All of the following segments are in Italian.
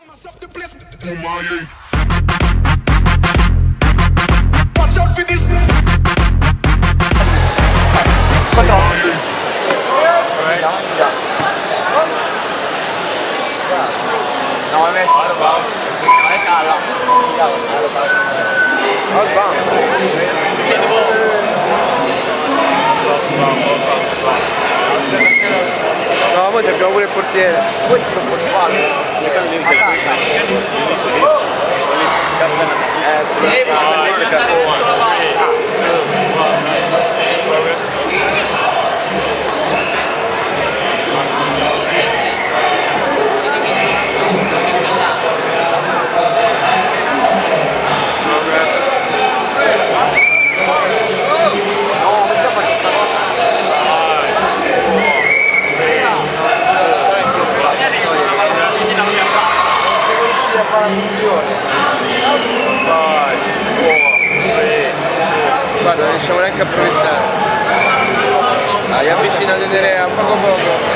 No, poi abbiamo pure il portiere. Questo è un po' di palle. Guarda, non riusciamo neanche a approfittare. Dai, avvicinati Nerea, poco poco.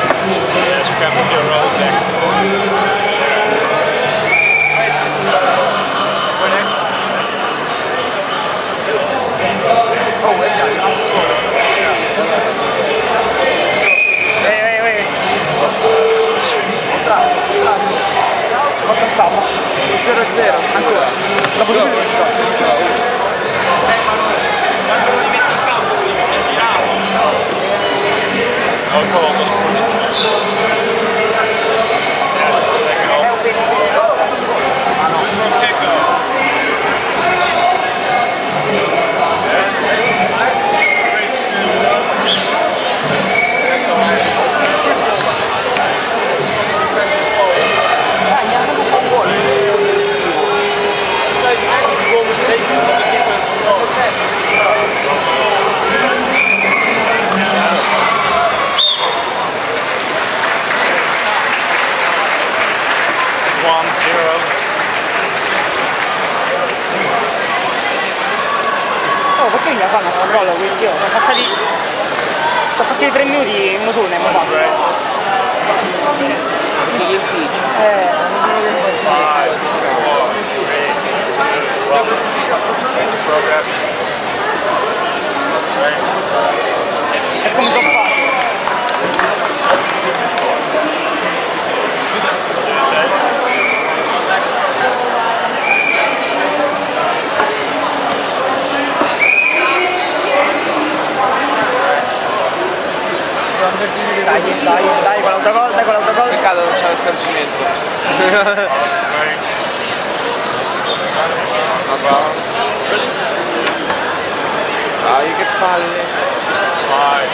Quanto stava? 0-0, ancora. Dopo due quando lo rimetti in campo, giravo. No, è un pensiero. Ma no. Oh, perché mi fanno un gol qui, zio? Sono passati 3 minuti, uno solo ne abbiamo fatto. Gli uffici. E come sono fatti? Dai, con l'autogol. Peccato non c'è lo scarcimento. Dai, che palle. Vai,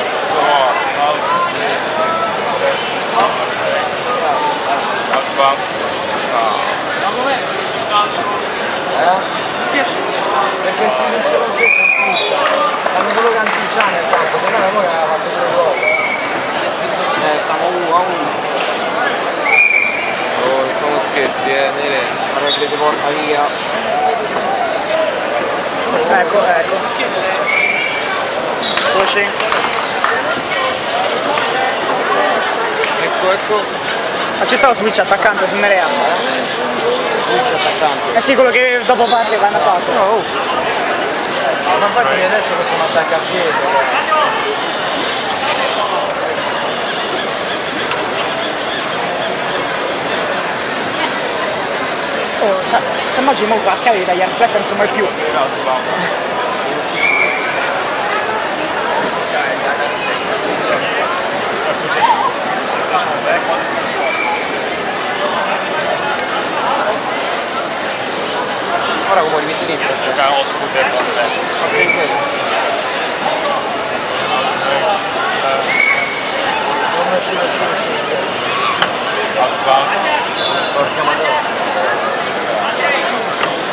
Perché questi non si canticcia? Fanno solo canticciare nel campo, se no la poi aveva fatto pure gol. Stiamo 1-1. Oh, non sono scherzi, Nere. Ma che ti porta via. Ecco. Voce. Ecco. Ma ci stava switch attaccante su Nerea. Switch attaccante. Eh sì, quello che dopo parte l'hanno fatto. No. Ma infatti adesso possiamo attaccare a piede. Oh, se immagini molto la scala di tagliare il flash non so mai più. Ora come li metti dentro? Come uscire porca madonna.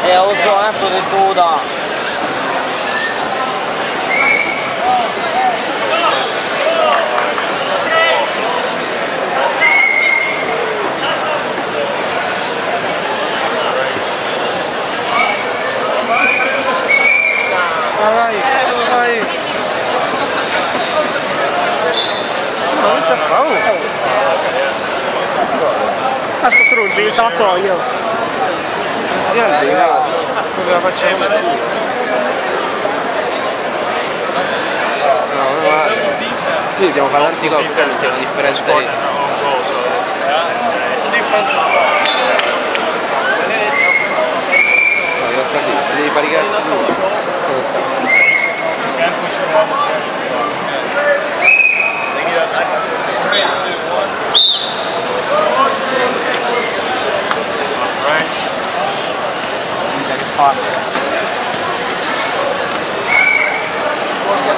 Lo so, adesso ti suda. Vai. Ma questo fa? Ah, sto struzzo, stavo a togliere. Io al delicato, come la facciamo vedere? No, guarda. Sì, dobbiamo fare l'anticorpo, perché la differenza è... No, io sto lì, devi fare i cazzi tu.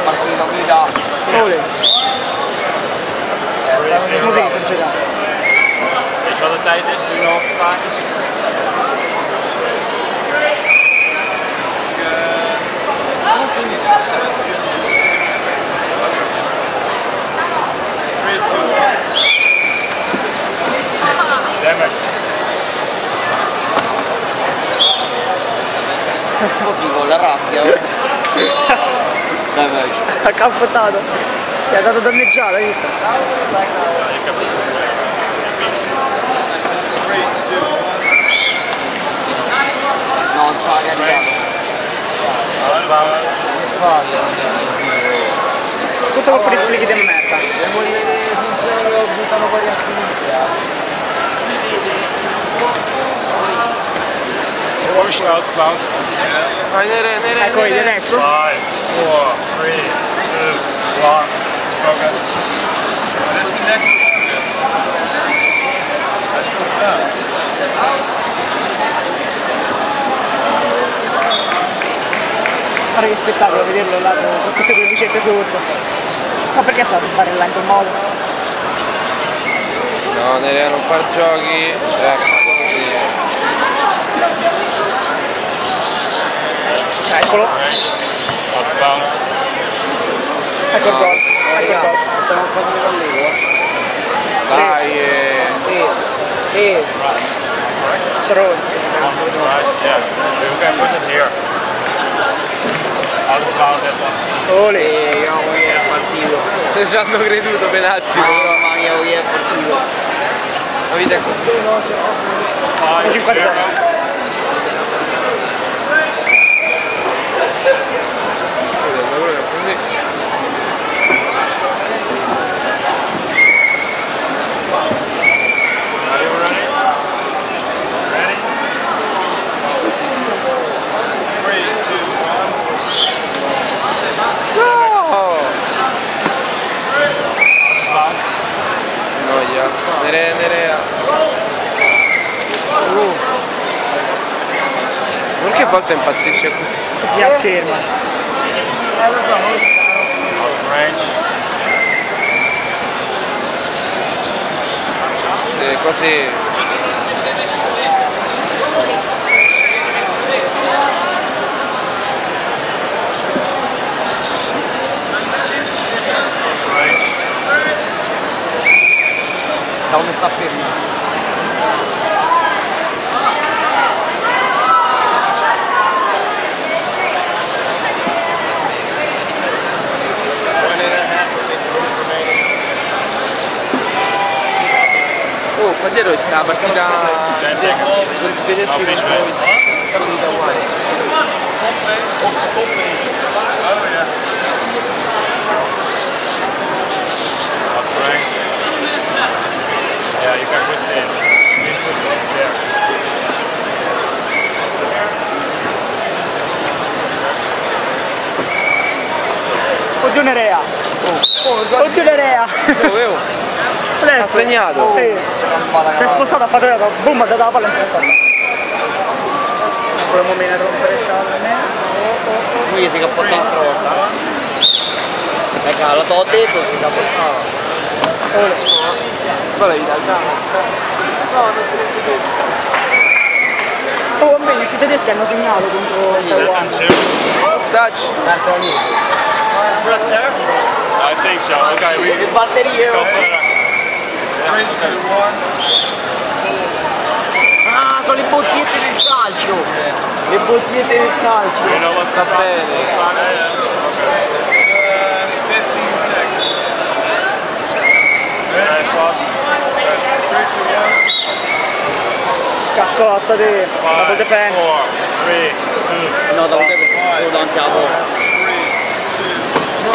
Partita guida. Sole. Così sto giocando. Weet je wat de tijd is nu nog vaak is? Così con la raffia. Damage. Ha cappottato. Ti ha dato danneggiato, hai visto? No, non so che è arrivato. Tutto colpo di slick di merda. Devo vedere le funzioni che ho buttato fuori a sinistra. Push out, Cloud. Vai nere. Ecco, vedi adesso? 5, 4, 3, 2, 1. Focus. Disconnect. Guarda che spettacolo vederlo là con tutte quelle lucette sotto. Ma perché sta a fare là in quel modo? No, Nerea non far giochi. Ecco così. Eccolo. Ecco il gol. Ecco il gol. Stiamo facendo l'allego. Dai, Stronzi. Right, yeah. We can put it here. Out of bound that one. Ole. Io non voglio il partito. ci hanno creduto per un attimo, però. Mamma mia, voglio il partito. La vita è così. 5-0. Are you ready? Ready? 3, 2, 1. No! Bound. Noia. Nerea. Perché a volte impazzisce così? Via scherma. Lo so. Out of range. Così. Stavo messa a fermo. Oh, qua dietro c'è la partita con il tedesco che partita uguale. Out of range. Yeah, you can put it in. This would go there. Oddio Nerea. Oddio Nerea. Dovevo. Adesso. Ha segnato. Sì. Si è spostato, ha fatto boom, ha dato la palla in testa. Volevo bene rompere scale. Lui si cappotta un'altra volta. Raga, lo t'ho detto, si cappottava. Poi la vita Oh, invece questi tedeschi hanno segnato contro il Taiwan. touch. Un'altra lì. Press there? I think so. Okay, we Le batterie. go for it. 3, 2, 1. Ah, sono le bottigliette del calcio. Le bottigliette del calcio. You know what's Va bene. 15 seconds. Very fast. 3, 2, 1. Caccotta di double defense. 4, 3, 2, No, davanti alla porta.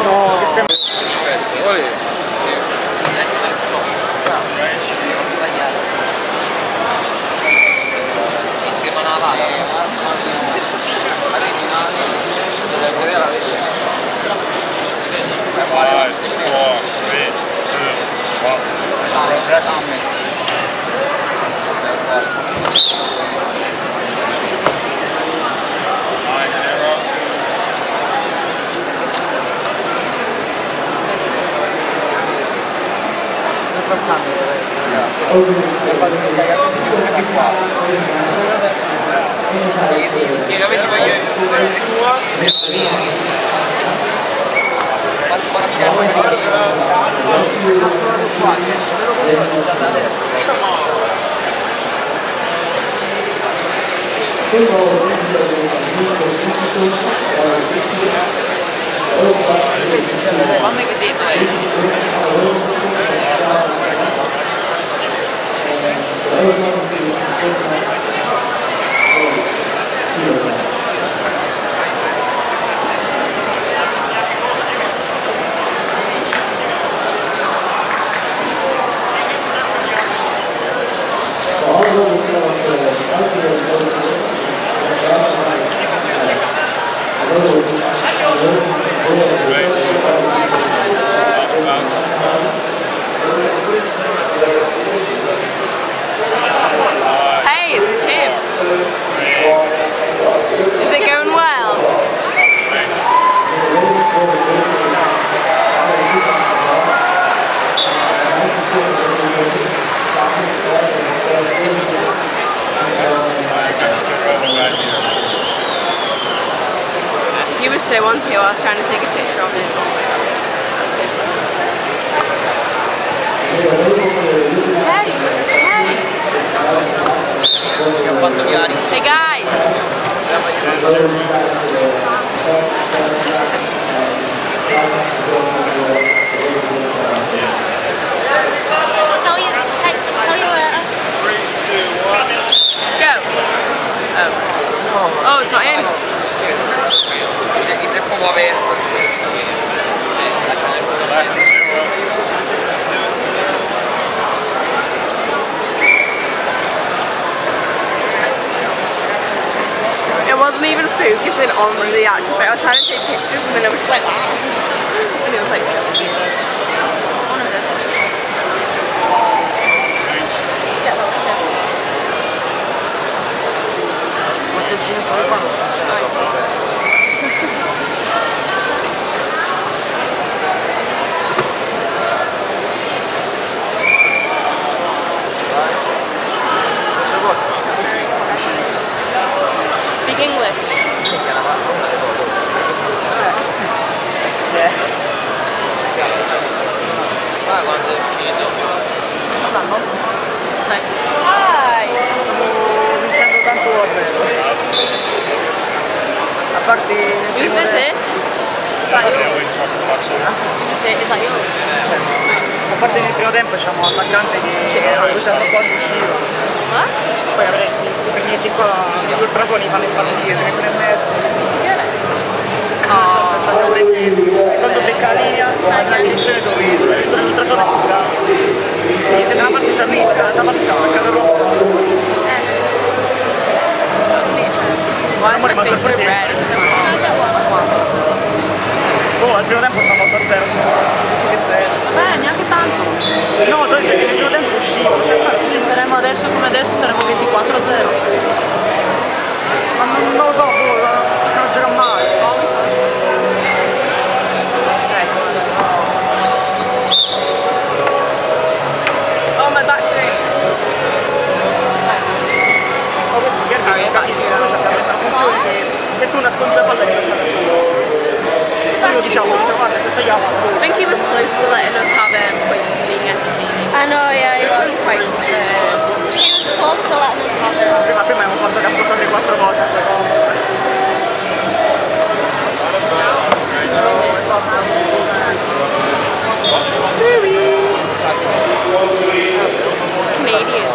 No, che sembra. Scrivono la palla. La vedi, no? Deve vedere la vedi. 5, 4, 3, 2, 1. Fammi che dite. Hey, it's Tim. Is it going well? He was so on too, I was trying to take a picture of it. Hey, hey. Hey guys. Tell you later. 3, 2, 1. Go. Oh, it's not in. È poco aperto. It wasn't even focusing on the actual bit. I was trying to take pictures and then I was just like that. And it was like one of them. Get that step. Speak English. Guarda quando è finito. Hi. Stiamo vincendo tanto a 0. A parte il Whose primo is tempo. this? Is that yours? Is that yours? A parte nel primo tempo c'è un attaccante che lui sa un po' di uscire. What? Poi avresti questi primi qua, gli ultrasuoni fanno impazzire, se mettono in mezzo. Oh. Quando becca la linea, la direzione dove l'ultrasuono è più grave. Quindi se da una parte c'è arriva, dall'altra parte c'è attaccato proprio. Why is my face so red? Oh, al primo tempo stavamo 8-0. Che 0. Beh, neanche tanto. No, perché nel primo tempo uscivo, cioè Quindi saremo adesso come adesso, saremo 24-0. ma non lo so, non gioca mai. Oh, my battery. Ma questo chiaro che capisco, noi abbiamo una funzione che se tu nascondi la palla diventa da solo. Io diciamo, guarda, se togliamo la I think he was close to letting us have points and being entertaining. I know, yeah, he was. Quite, He was close to letting us have it. prima abbiamo fatto che ha portato 4 volte questa cosa. Canadian.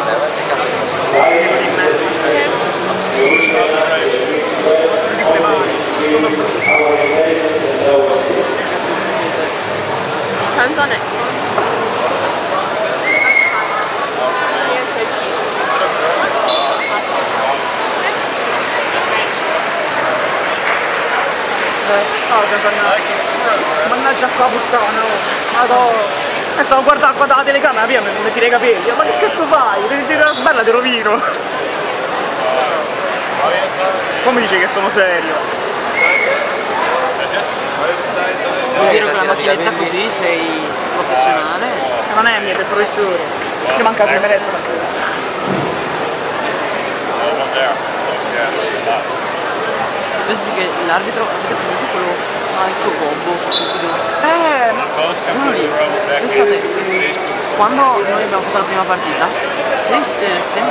time's our next one? Mannaggia qua puttana, madonna. Stavo guardando qua dalla telecamera, prima mi metti i capelli, ma che cazzo fai? Devi tirare la sbella, ti rovino. Come dici che sono serio? Vuol dire con la macchinetta così sei professionale? Non è mia, è del professore. Che manca di me resta. Pensi che l'arbitro, avete presente quello alto gobbo, stupido? Uno lì, pensate, quando noi abbiamo fatto la prima partita, se mette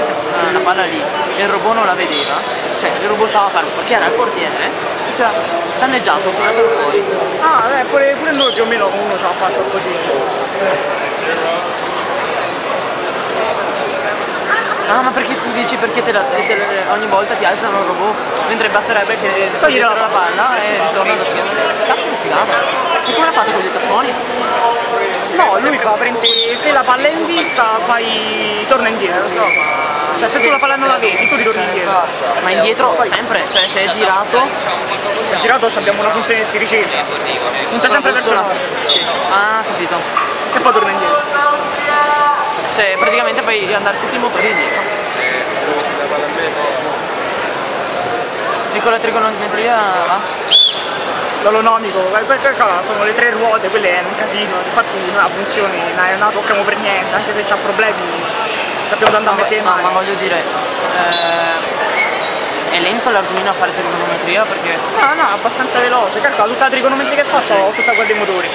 la palla lì e il robot non la vedeva, cioè il robot stava fermo perché era il portiere, diceva danneggiato, tiratelo fuori. Ah, pure noi più o meno uno ci ha fatto così. Ah, ma perché tu dici perché ogni volta ti alzano il robot, mentre basterebbe che togliessero la palla e ritorna da solo. Cazzo di figata. E come l'ha fatto con gli tafoni? No, lui fa prende, se la palla è in vista torna indietro. Cioè se tu la palla non la vedi, tu ritorni indietro. Ma indietro sempre, cioè se è girato. Se è girato abbiamo una funzione che si riceve. Punta sempre verso l'alto. Ah, capito. E poi torna indietro. Cioè praticamente puoi andare tutti i motori indietro. E con la trigonometria va? L'olonomico, sono le 3 ruote, quelle è un casino, infatti non ha funzioni, non la toccamo per niente, anche se c'ha problemi sappiamo da andare a mettere ma voglio dire, è lento l'Arduino a fare trigonometria perché... No, abbastanza veloce, calcola tutta la trigonometria che fa, ho tutta quella dei motori.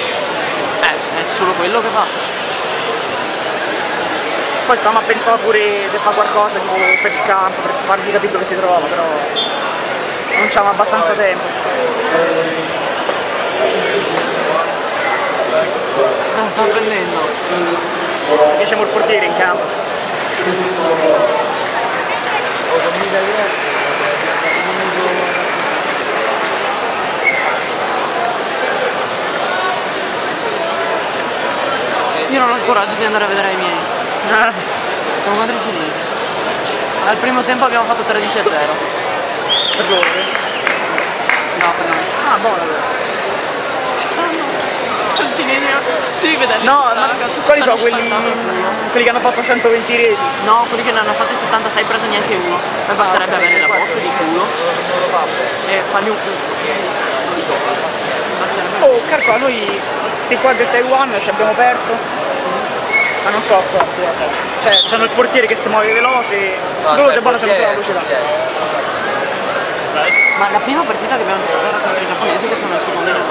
È solo quello che fa. Poi stavamo a pensare pure di fare qualcosa tipo per il campo, per farvi capire dove si trova, però non c'avevamo abbastanza tempo. Se la sta prendendo. Perché c'è il portiere in campo. Io non ho il coraggio di andare a vedere i miei. Siamo contro i cinesi. Al primo tempo abbiamo fatto 13-0. Per loro? No, per noi. Ah, buono. Scherzando? Sono cinesi, devi vederli. No, quali sono quelli che hanno fatto 120 reti? No, quelli che ne hanno fatti 76 preso neanche uno. Poi basterebbe avere la botta di culo e fargli un culo. Oh, calcola, noi questi qua del Taiwan ci abbiamo perso. Ma non so forti, cioè c'hanno il portiere che si muove veloce, loro del buono c'hanno solo la velocità. Ma la prima partita che abbiamo giocato era contro i giapponesi che sono al secondo livello.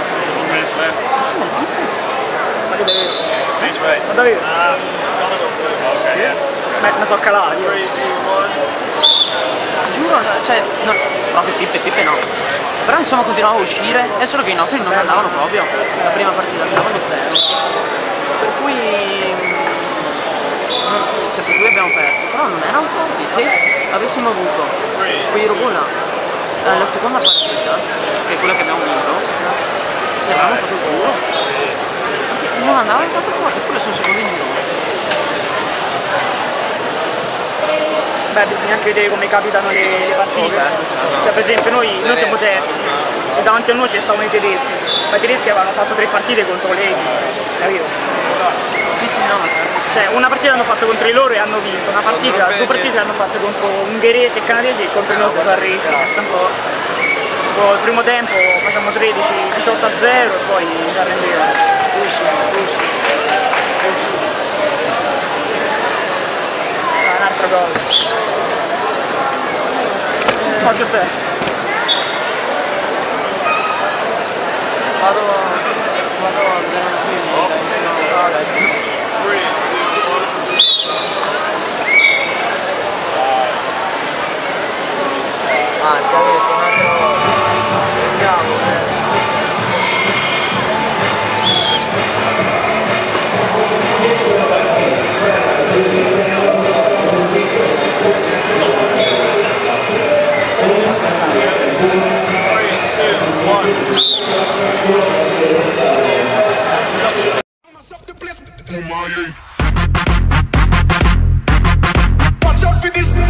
Ma che davvero? Ma davvero? Beh, ne so calare io. Ti giuro, cioè, no, proprio pippe no. Però insomma continuavamo a uscire, è solo che i nostri non andavano proprio. La prima partita andavano 0. Per cui abbiamo perso, però non erano forti, se avessimo avuto quei robot là la seconda partita, che è quella che abbiamo vinto, ci avevamo fatto il culo. Non andavano tanto forti, eppure sono secondi in giro. Beh, bisogna anche vedere come capitano le partite. Cioè per esempio noi siamo terzi e davanti a noi ci stavano i tedeschi, ma i tedeschi avevano fatto 3 partite contro l'Egi, capito? Sì, no, ma certo. Cioè una partita hanno fatto contro i loro e hanno vinto, una partita, 2 partite hanno fatto contro ungheresi e canadesi e contro i nostri sono arresi, pensa un po'. Poi il primo tempo facciamo 13-18-0 e poi ci arrendevano. Un'altra cosa. No, giusto è. Vado a vedere un attimo. Ah, ti ho detto un attimo. Vediamo. Watch out for this.